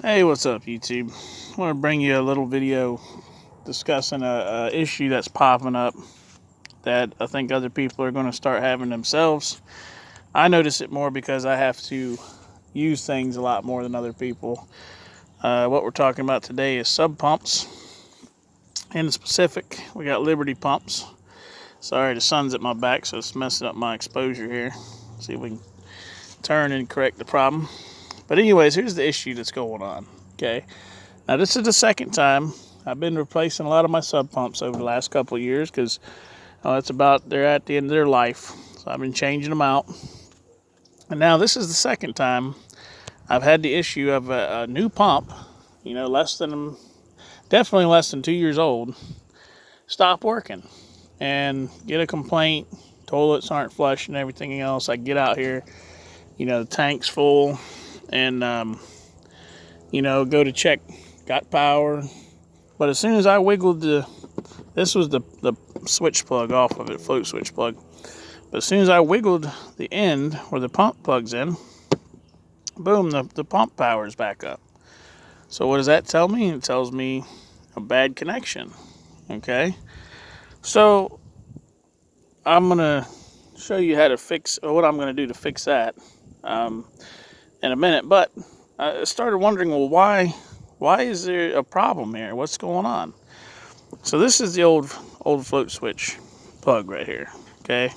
Hey, what's up, YouTube? I want to bring you a little video discussing a issue that's popping up that I think other people are going to start having themselves. I notice it more because I have to use things a lot more than other people. What we're talking about today is sub pumps. In specific, we got Liberty pumps. Sorry, the sun's at my back, so it's messing up my exposure here. See if we can turn and correct the problem. But anyways, here's the issue that's going on. Okay, now this is the second time I've been replacing a lot of my sub pumps over the last couple of years because they're at the end of their life. So I've been changing them out. And now this is the second time I've had the issue of a new pump, definitely less than 2 years old, stop working and get a complaint. Toilets aren't flush and everything else. I get out here, the tank's full, and go to check, got power. But as soon as I wiggled this was the switch plug off of it, float switch plug. But as soon as I wiggled the end where the pump plugs in, boom, the pump power is back up. So what does that tell me? It tells me a bad connection. Okay. So I'm going to show you how to fix, or what I'm going to do to fix that in a minute. But I started wondering, well, why is there a problem here? What's going on? So this is the old float switch plug right here. Okay.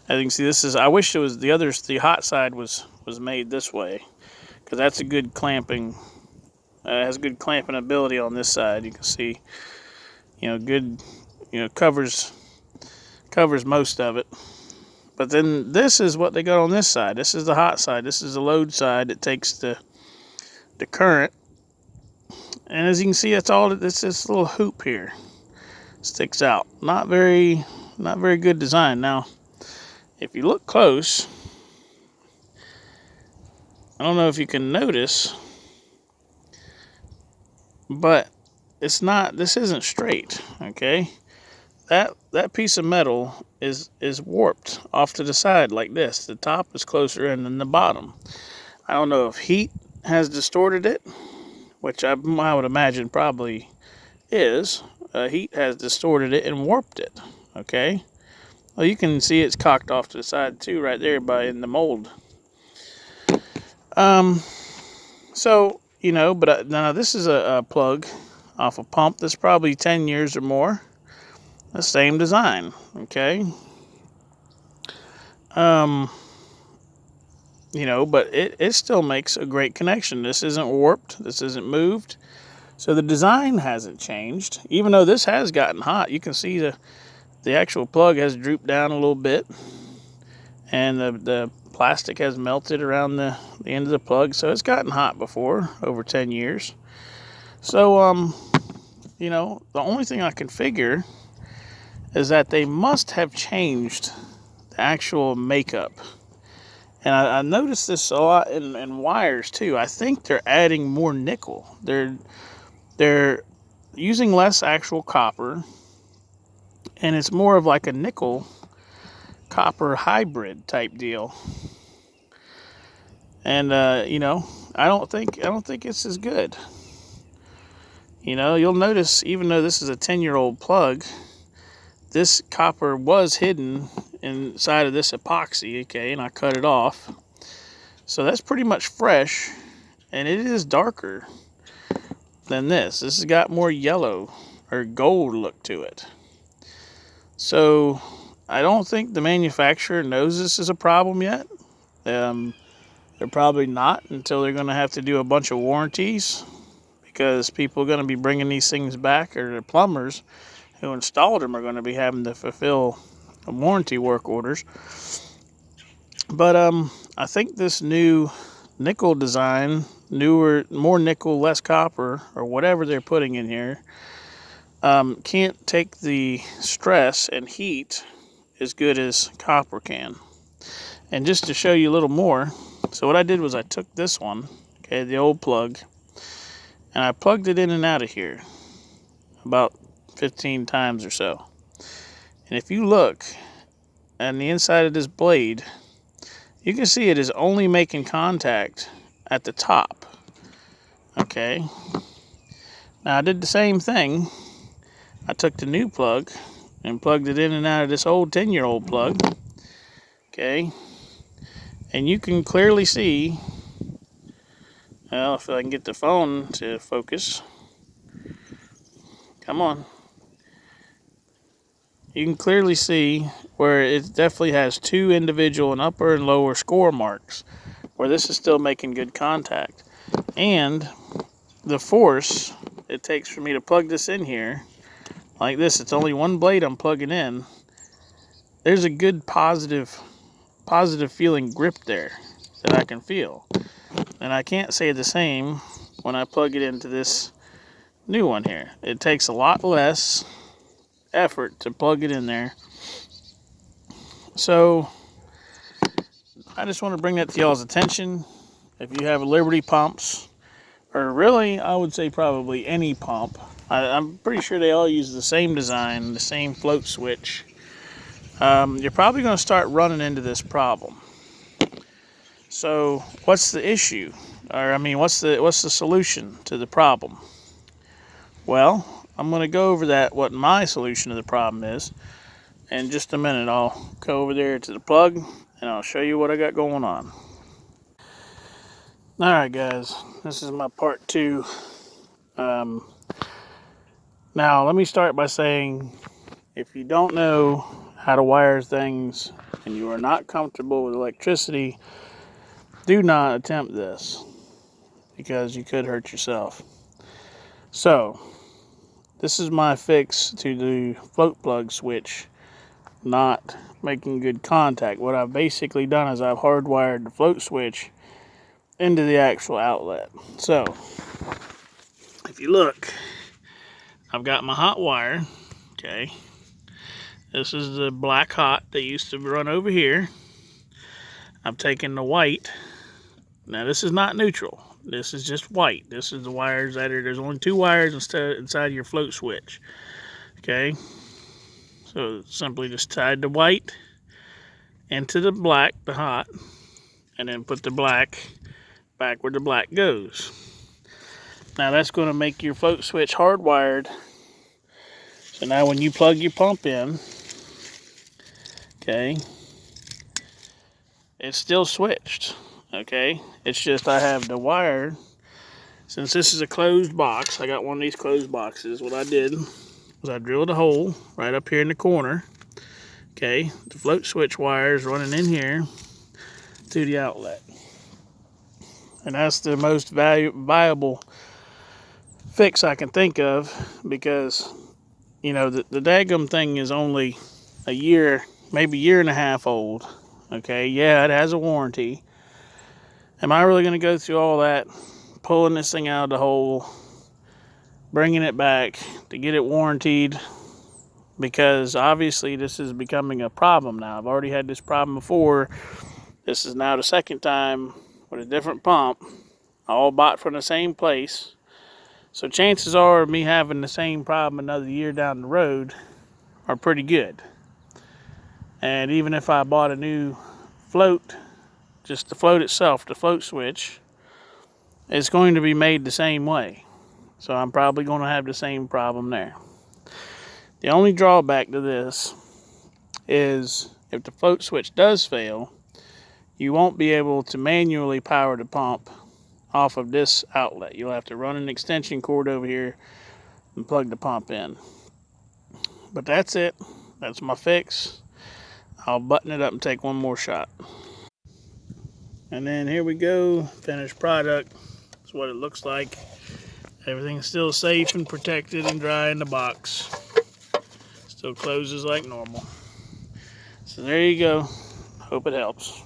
As you can see, I wish it was the hot side was made this way, because that's a good clamping, has good clamping ability on this side. You can see, good, covers most of it. But then this is what they got on this side. This is the hot side. This is the load side that takes the current. And as you can see, it's this little hoop here sticks out. Not very good design. Now, if you look close, I don't know if you can notice, but this isn't straight, okay? That piece of metal is warped off to the side like this. The top is closer in than the bottom. I don't know if heat has distorted it, which I would imagine probably is. Heat has distorted it and warped it, okay? Well, you can see it's cocked off to the side too, right there in the mold. So, but now this is a plug off a pump that's probably 10 years or more. The same design, okay? But it still makes a great connection. This isn't warped. This isn't moved. So the design hasn't changed. Even though this has gotten hot, you can see the actual plug has drooped down a little bit, and the plastic has melted around the end of the plug. So it's gotten hot before, over 10 years. So, the only thing I can figure is that they must have changed the actual makeup. And I noticed this a lot in wires too. I think they're adding more nickel. They're using less actual copper, and it's more of like a nickel copper hybrid type deal. And I don't think it's as good. You'll notice, even though this is a 10-year-old plug, this copper was hidden inside of this epoxy, okay, and I cut it off. So that's pretty much fresh, and it is darker than this. This has got more yellow or gold look to it. So I don't think the manufacturer knows this is a problem yet. They're probably not, until they're going to have to do a bunch of warranties, because people are going to be bringing these things back, or the plumbers who installed them are going to be having to fulfill warranty work orders. But I think this new nickel design, more nickel, less copper, or whatever they're putting in here, can't take the stress and heat as good as copper can. And just to show you a little more, so what I did was I took this one, okay, the old plug, and I plugged it in and out of here about 15 times or so. And if you look on the inside of this blade, you can see it is only making contact at the top. Okay. Now I did the same thing. I took the new plug and plugged it in and out of this old 10-year-old plug. Okay. And you can clearly see, well, if I can get the phone to focus. Come on. You can clearly see where it definitely has two individual and upper and lower score marks where this is still making good contact. And the force it takes for me to plug this in here, like this, it's only one blade I'm plugging in. There's a good positive feeling grip there that I can feel. And I can't say the same when I plug it into this new one here. It takes a lot less effort to plug it in there. So I just want to bring that to y'all's attention. If you have Liberty pumps, or really I would say probably any pump, I'm pretty sure they all use the same design, the same float switch. You're probably going to start running into this problem. So what's the issue? Or I mean, what's the solution to the problem? Well, I'm going to go over that, what my solution to the problem is. In just a minute, I'll go over there to the plug and I'll show you what I got going on. Alright guys, this is my part 2. Now let me start by saying, if you don't know how to wire things and you are not comfortable with electricity, do not attempt this, because you could hurt yourself. So, this is my fix to the float plug switch not making good contact. What I've basically done is I've hardwired the float switch into the actual outlet. So, if you look, I've got my hot wire, okay. This is the black hot that used to run over here. I've taken the white. Now this is not neutral. This is just white. This is the wires that are, there's only 2 wires inside your float switch. Okay. So simply just tied the white into the black, the hot, and then put the black back where the black goes. Now that's going to make your float switch hardwired. So now when you plug your pump in, okay, it's still switched, okay? It's just I have the wire, since this is a closed box, I got one of these closed boxes. What I did was I drilled a hole right up here in the corner, okay? The float switch wire is running in here to the outlet. And that's the most viable fix I can think of, because, you know, the daggum thing is only a year, maybe year and a half old. Okay, yeah, it has a warranty. Am I really going to go through all that, pulling this thing out of the hole, bringing it back to get it warranted? Because obviously this is becoming a problem now. I've already had this problem before. This is now the second time with a different pump, all bought from the same place. So chances are of me having the same problem another year down the road are pretty good. And even if I bought a new float, just the float itself, the float switch, it's going to be made the same way. So I'm probably going to have the same problem there. The only drawback to this is if the float switch does fail, you won't be able to manually power the pump off of this outlet. You'll have to run an extension cord over here and plug the pump in. But that's it. That's my fix. I'll button it up and take one more shot. And then here we go. Finished product. That's what it looks like. Everything's still safe and protected and dry in the box. Still closes like normal. So there you go. Hope it helps.